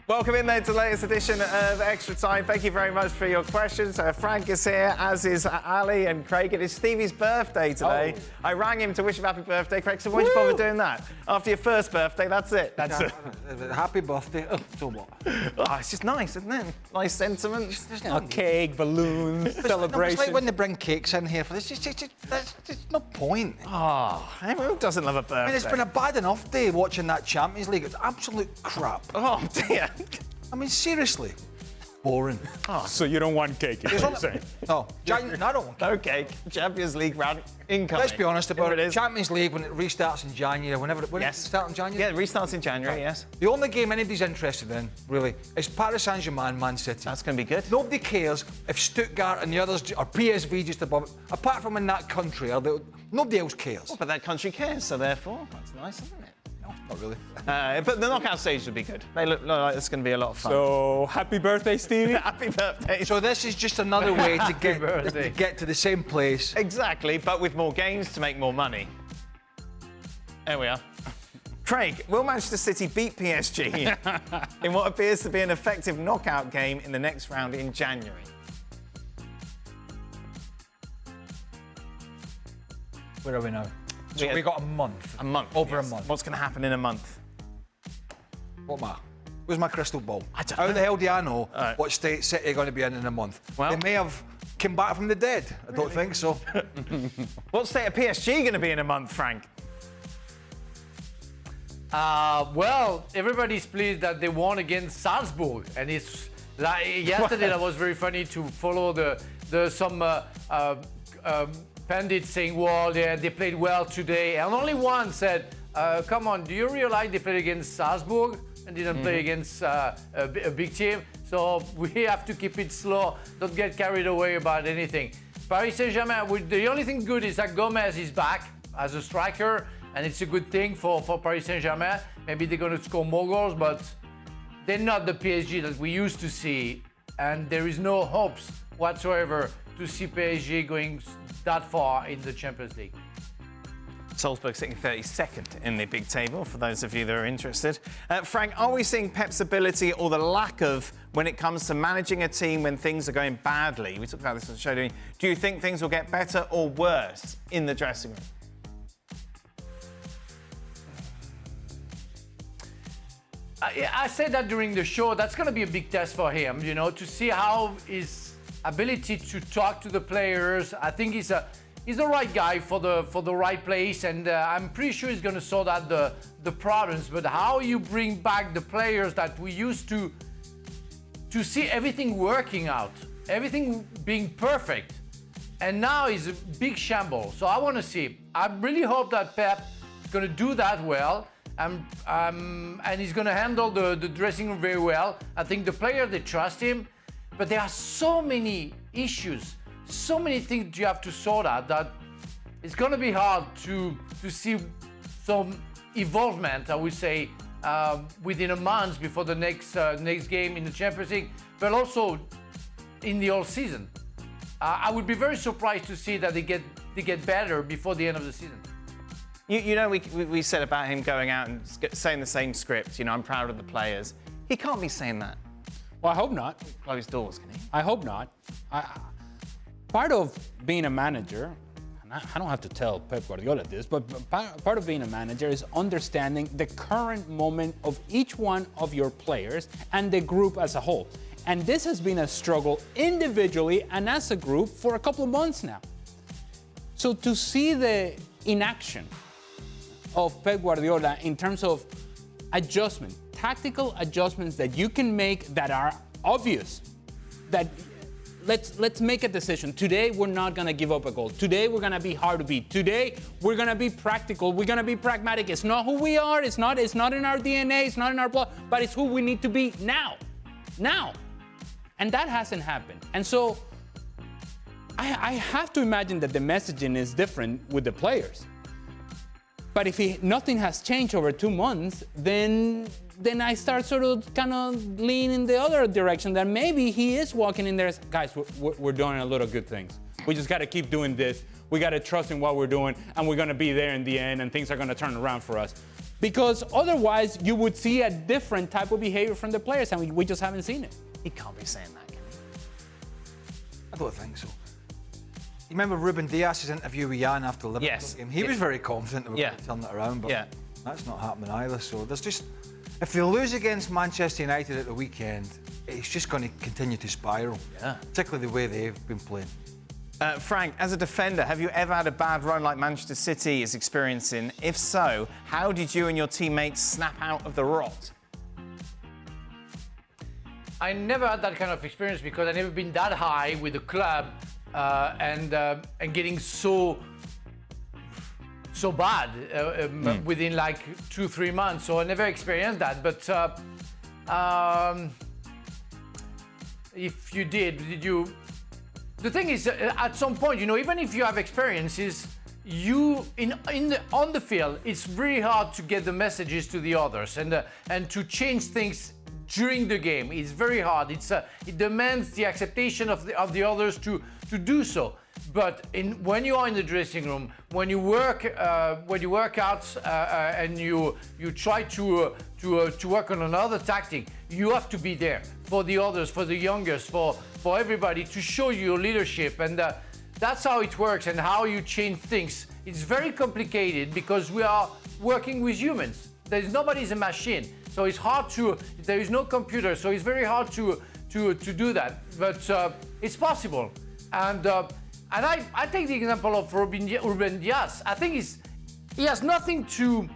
Welcome in there to the latest edition of Extra Time. Thank you very much for your questions. Frank is here, as is Ali and Craig. It is Stevie's birthday today. Oh. I rang him to wish him happy birthday, Craig. So why did you bother doing that? After your first birthday, that's it. That's it. Happy birthday. Oh, so what? Oh, it's just nice, isn't it? Nice sentiments. A cake, balloons, celebration. It's like when they bring cakes in here for this. There's no point. Oh, who doesn't love a birthday? I mean, it's been a bad enough day watching that Champions League. It's absolute crap. Oh, dear. I mean, seriously. Boring. Oh. So you don't want cake, is what you're saying? No, I don't want cake. No cake. Champions League round incoming. Let's be honest about it. Champions League, when it restarts in January, when it starts in January? Yeah, it restarts in January, yes. The only game anybody's interested in, really, is Paris Saint-Germain, Man City. That's going to be good. Nobody cares if Stuttgart and the others, or PSV just above it. Apart from in that country, nobody else cares. Well, but that country cares, so therefore, that's nice, isn't it? No, not really. But the knockout stage would be good. They look like it's going to be a lot of fun. So, happy birthday, Stevie. Happy birthday. So this is just another way to get to the same place. Exactly, but with more games to make more money. There we are. Craig, will Manchester City beat PSG in what appears to be an effective knockout game in the next round in January? Where are we now? So we got a month. A month. Over yes. a month. What's going to happen in a month? What matter? Where's my crystal ball? I don't How know. the hell do I know what state City are going to be in a month? Well, they may have come back from the dead. I don't think so. What state are PSG going to be in a month, Frank? Well, everybody's pleased that they won against Salzburg, and it's like yesterday that was very funny to follow some pundits saying, well, they played well today, and only one said, come on, do you realize they played against Salzburg and didn't play against a big team? So we have to keep it slow, don't get carried away about anything. Paris Saint-Germain, the only thing good is that Gomez is back as a striker, and it's a good thing for Paris Saint-Germain. Maybe they're going to score more goals, but they're not the PSG that we used to see, and there is no hopes whatsoever to see PSG going that far in the Champions League. Salzburg sitting 32nd in the big table, for those of you that are interested. Frank, are we seeing Pep's ability or the lack of when it comes to managing a team when things are going badly? We talked about this on the show, didn't we? Do you think things will get better or worse in the dressing room? I said that during the show. That's going to be a big test for him, to see how his ability to talk to the players. I think he's the right guy for the right place, and I'm pretty sure he's going to sort out the problems. But how you bring back the players that we used to see everything working out, everything being perfect, and now is a big shamble. So I want to see. I really hope that Pep is going to do that well. And he's going to handle the dressing room very well. I think the players, they trust him. But there are so many issues, so many things you have to sort out that it's going to be hard to see some involvement, I would say, within a month before the next game in the Champions League, but also in the whole season. I would be very surprised to see that they get better before the end of the season. We said about him going out and saying the same script, I'm proud of the players. He can't be saying that. Well, I hope not. Closed doors, can he? I hope not. Part of being a manager, and I don't have to tell Pep Guardiola this, but part of being a manager is understanding the current moment of each one of your players and the group as a whole. And this has been a struggle individually and as a group for a couple of months now. So to see the inaction of Pep Guardiola in terms of adjustment, tactical adjustments that you can make that are obvious, that let's make a decision. Today, we're not going to give up a goal. Today, we're going to be hard to beat. Today, we're going to be practical. We're going to be pragmatic. It's not who we are. It's not in our DNA. It's not in our blood. But it's who we need to be now. And that hasn't happened. And so I have to imagine that the messaging is different with the players. But if nothing has changed over 2 months, then I start sort of kind of leaning the other direction that maybe he is walking in there. Guys, we're doing a lot of good things. We just got to keep doing this. We got to trust in what we're doing, and we're going to be there in the end, and things are going to turn around for us. Because otherwise, you would see a different type of behavior from the players, and we just haven't seen it. He can't be saying that, can he? I don't think so. You remember Ruben Dias's interview with Jan after the Liverpool Yes. game? He was very confident that we're going to turn it around, but that's not happening either. So there's just, if they lose against Manchester United at the weekend, it's just going to continue to spiral. Yeah. Particularly the way they've been playing. Frank, as a defender, have you ever had a bad run like Manchester City is experiencing? If so, how did you and your teammates snap out of the rot? I never had that kind of experience because I've never been that high with the club and getting so bad within like 2-3 months. So I never experienced that. But if you did you? The thing is, at some point, you know, even if you have experiences, on the field, it's very hard to get the messages to the others and to change things during the game. It's very hard. It demands the acceptation of the others to do so. But when you are in the dressing room, when you work out and you try to work on another tactic, you have to be there for the others, for the youngest, for everybody to show your leadership, and that's how it works and how you change things. It's very complicated because we are working with humans. Nobody's a machine, so it's hard to. There is no computer, so it's very hard to do that. But it's possible, and I take the example of Ruben Dias. I think he has nothing to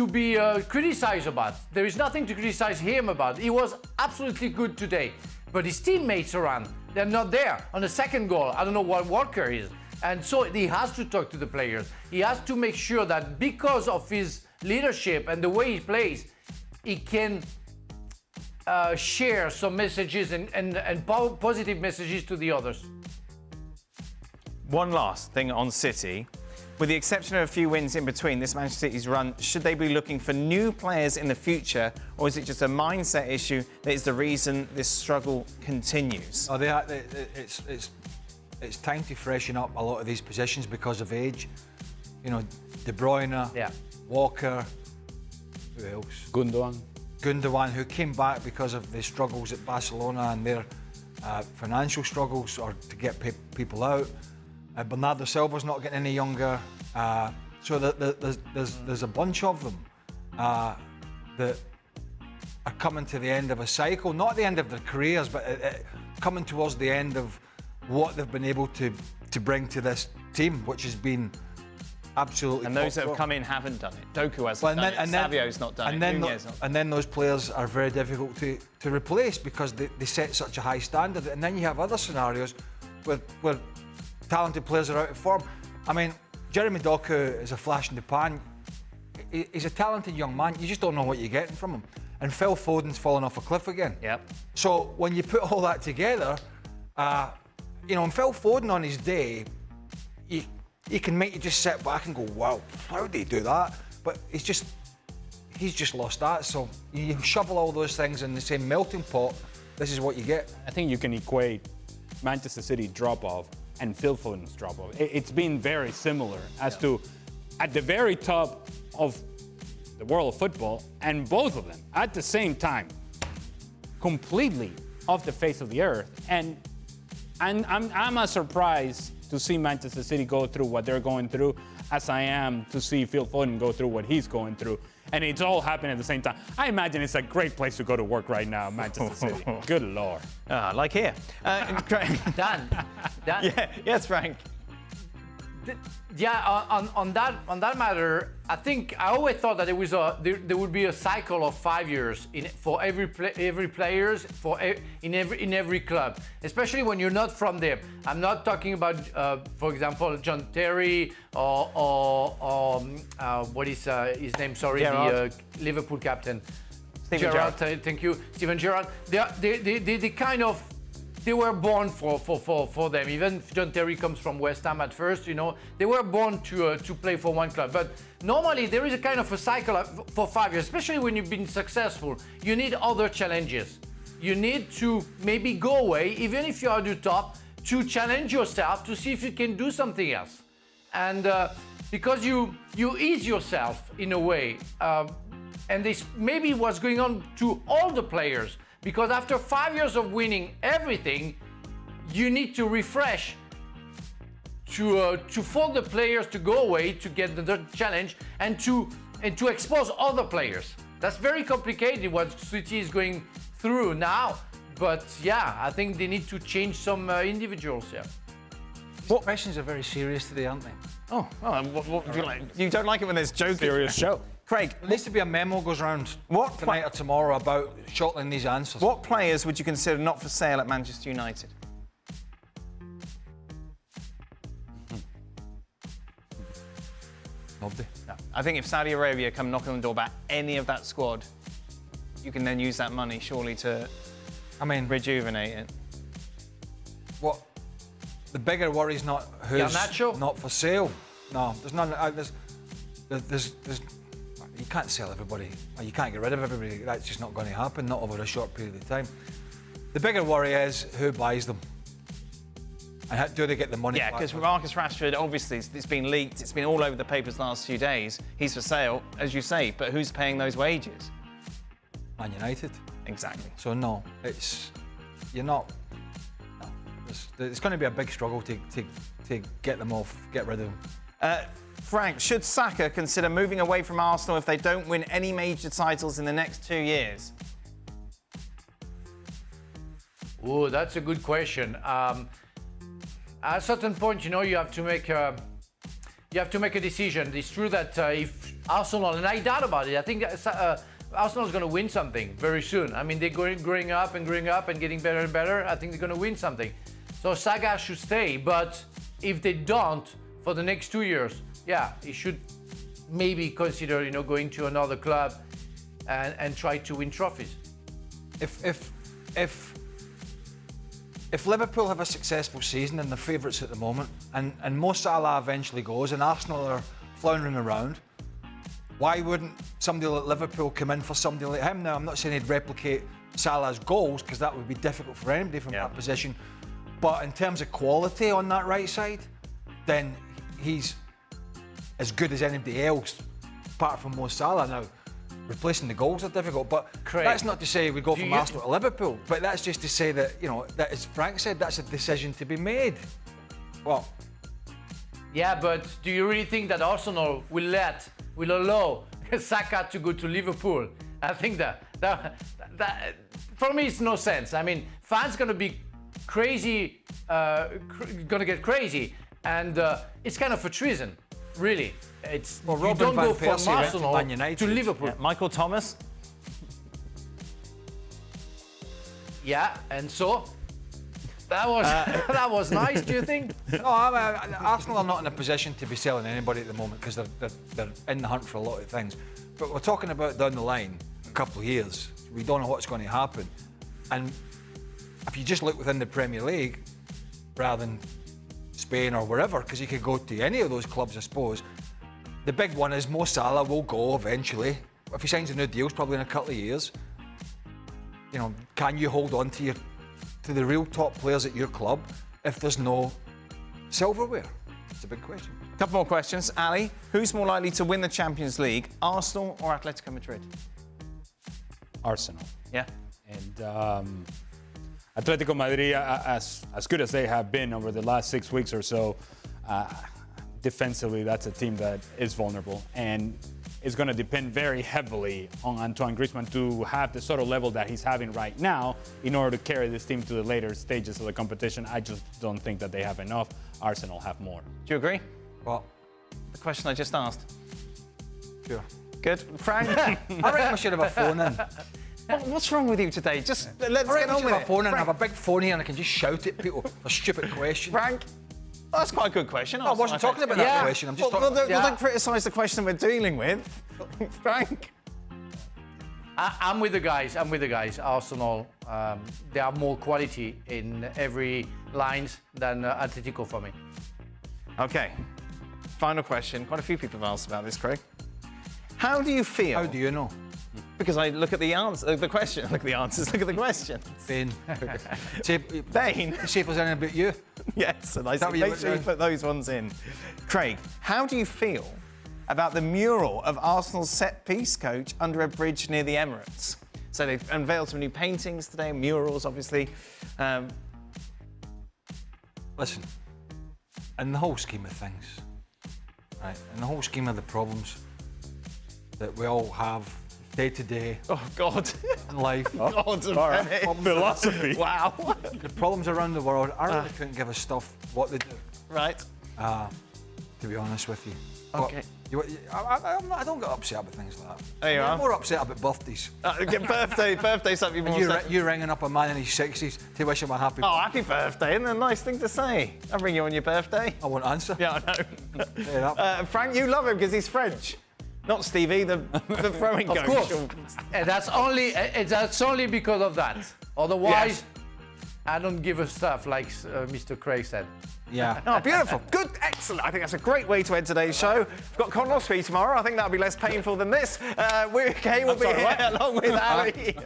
be criticized about. There is nothing to criticize him about. He was absolutely good today, but his teammates around, they're not there. On the second goal, I don't know what Walker is. And so he has to talk to the players. He has to make sure that because of his leadership and the way he plays, he can share some messages and positive messages to the others. One last thing on City. With the exception of a few wins in between this Manchester City's run, should they be looking for new players in the future, or is it just a mindset issue that is the reason this struggle continues? Oh, it's time to freshen up a lot of these positions because of age. You know, De Bruyne, Walker, who else? Gundogan, who came back because of the struggles at Barcelona and their financial struggles or to get people out. Bernardo Silva's not getting any younger, so there's a bunch of them that are coming to the end of a cycle, not the end of their careers, but coming towards the end of what they've been able to bring to this team, which has been absolutely. And those that have come in haven't done it. Doku hasn't done it. Savio's not done it. And then those players are very difficult to replace because they set such a high standard. And then you have other scenarios where talented players are out of form. I mean, Jeremy Doku is a flash in the pan. He's a talented young man. You just don't know what you're getting from him. And Phil Foden's fallen off a cliff again. Yep. So when you put all that together, you know, and Phil Foden on his day, he can make you just sit back and go, wow, how did he do that? But he's just lost that. So you shovel all those things in the same melting pot, this is what you get. I think you can equate Manchester City drop-off and Phil Foden's drop-off. It's been very similar as to at the very top of the world of football, and both of them at the same time, completely off the face of the earth. And I'm as surprised to see Manchester City go through what they're going through as I am to see Phil Foden go through what he's going through. And it's all happening at the same time. I imagine it's a great place to go to work right now, Manchester City. Good Lord. Like here. Dan. Yes, Frank. On that matter, I think I always thought that there would be a cycle of 5 years for every players in every club, especially when you're not from there. I'm not talking about, for example, John Terry or what is his name? Sorry, Gerrard. The Liverpool captain. Steven Gerrard. Thank you, Steven Gerrard. They were born for them. Even John Terry comes from West Ham at first, you know. They were born to play for one club. But normally there is a kind of a cycle for 5 years, especially when you've been successful. You need other challenges. You need to maybe go away, even if you are at the top, to challenge yourself to see if you can do something else. and because you ease yourself in a way, and this maybe what's going on to all the players, because after 5 years of winning everything, you need to refresh to force the players to go away to get the challenge and to expose other players. That's very complicated what City is going through now. But yeah, I think they need to change some individuals. Yeah. What questions are very serious today, aren't they? Oh, what do you like? You don't like it when there's joking? Serious show. Craig, There needs to be a memo goes around What tonight or tomorrow about shortening these answers. what players would you consider not for sale at Manchester United? Nobody. No. I think if Saudi Arabia come knocking on the door about any of that squad, you can then use that money surely to rejuvenate it. What? The bigger worry is not who's Garnacho? not for sale. No, there's none. There's you can't sell everybody. Or you can't get rid of everybody. That's just not going to happen. Not over a short period of time. The bigger worry is who buys them. And do they get the money? Yeah, because Marcus Rashford, obviously, it's been leaked. It's been all over the papers the last few days. He's for sale, as you say, but who's paying those wages? Man United. Exactly. So no, you're not. No, it's going to be a big struggle to get them off, get rid of them. Frank, should Saka consider moving away from Arsenal if they don't win any major titles in the next 2 years? Oh, that's a good question. At a certain point, you have to make a decision. It's true that if Arsenal, and I doubt about it, I think that Arsenal is going to win something very soon. I mean, they're growing up and getting better and better. I think they're going to win something. So Saka should stay, but if they don't for the next 2 years, yeah, he should maybe consider, going to another club and try to win trophies. If Liverpool have a successful season and they're favourites at the moment, and Mo Salah eventually goes, and Arsenal are floundering around, why wouldn't somebody like Liverpool come in for somebody like him? Now, I'm not saying he'd replicate Salah's goals, because that would be difficult for anybody from that position. But in terms of quality on that right side, then he's as good as anybody else, apart from Mo Salah. Now, replacing the goals are difficult, but Craig, that's not to say we go from Arsenal to Liverpool. But that's just to say that, that as Frank said, that's a decision to be made. Well, yeah, but do you really think that Arsenal will allow Saka to go to Liverpool? I think that for me it's no sense. I mean, fans gonna be crazy, gonna get crazy, and it's kind of a treason, really. It's you don't go from Arsenal to Liverpool. Yeah, Michael Thomas. Yeah, and so that was nice. Do you think? No, Arsenal are not in a position to be selling anybody at the moment because they're in the hunt for a lot of things. But we're talking about down the line, a couple of years. We don't know what's going to happen. And if you just look within the Premier League, rather than Spain or wherever, because you could go to any of those clubs, I suppose. The big one is Mo Salah will go eventually. If he signs a new deal, it's probably in a couple of years. Can you hold on to the real top players at your club if there's no silverware? It's a big question. A couple more questions. Ali, who's more likely to win the Champions League, Arsenal or Atletico Madrid? Arsenal. Yeah. And Atletico Madrid, as good as they have been over the last 6 weeks or so, defensively, that's a team that is vulnerable. And it's going to depend very heavily on Antoine Griezmann to have the sort of level that he's having right now in order to carry this team to the later stages of the competition. I just don't think that they have enough. Arsenal have more. Do you agree? Well, the question I just asked. Sure. Good. Frank? I reckon we should have a phone in. What's wrong with you today? Just let's get on with it. I phone and have a big phone here and I can just shout at people for stupid questions. Frank? Oh, that's quite a good question. No, I wasn't talking about that question. I'm just talking don't criticise the question we're dealing with. Frank? I'm with the guys. Arsenal, they have more quality in every lines than Atletico for me. Okay. Final question. Quite a few people have asked about this, Craig. How do you feel? How do you know? Because I look at the answer, the question. Look at the answers. Look at the question. Bain. Bain? See if there's anything about you. Yes, and make sure you put those ones in. Craig, how do you feel about the mural of Arsenal's set-piece coach under a bridge near the Emirates? So they've unveiled some new paintings today, murals, obviously. Listen, in the whole scheme of things, right, in the whole scheme of the problems that we all have day to day. Oh, God. In life. God, philosophy. Wow. The problems around the world, I really couldn't give a stuff what they do. Right. To be honest with you. Okay. I don't get upset about things like that. There you are. I'm more upset about birthdays. Birthday, something more. You ringing up a man in his 60s to wish him a happy birthday. Oh, happy birthday, isn't it a nice thing to say? I'll ring you on your birthday. I won't answer. Yeah, I know. Frank, you love him because he's French. Not Stevie, the throwing coach. Of course. And that's only because of that. Otherwise, I don't give a stuff like Mr. Craig said. Yeah. Oh, beautiful. Good, excellent. I think that's a great way to end today's show. We've got colonoscopy tomorrow. I think that'll be less painful than this. We'll be here along with Ali.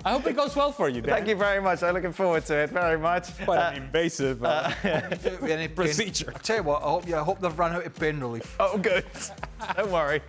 I hope it goes well for you, Dan. Thank you very much. I'm looking forward to it very much. Quite an invasive procedure. I tell you what, I hope they've run out of pain relief. Oh, good. Don't worry.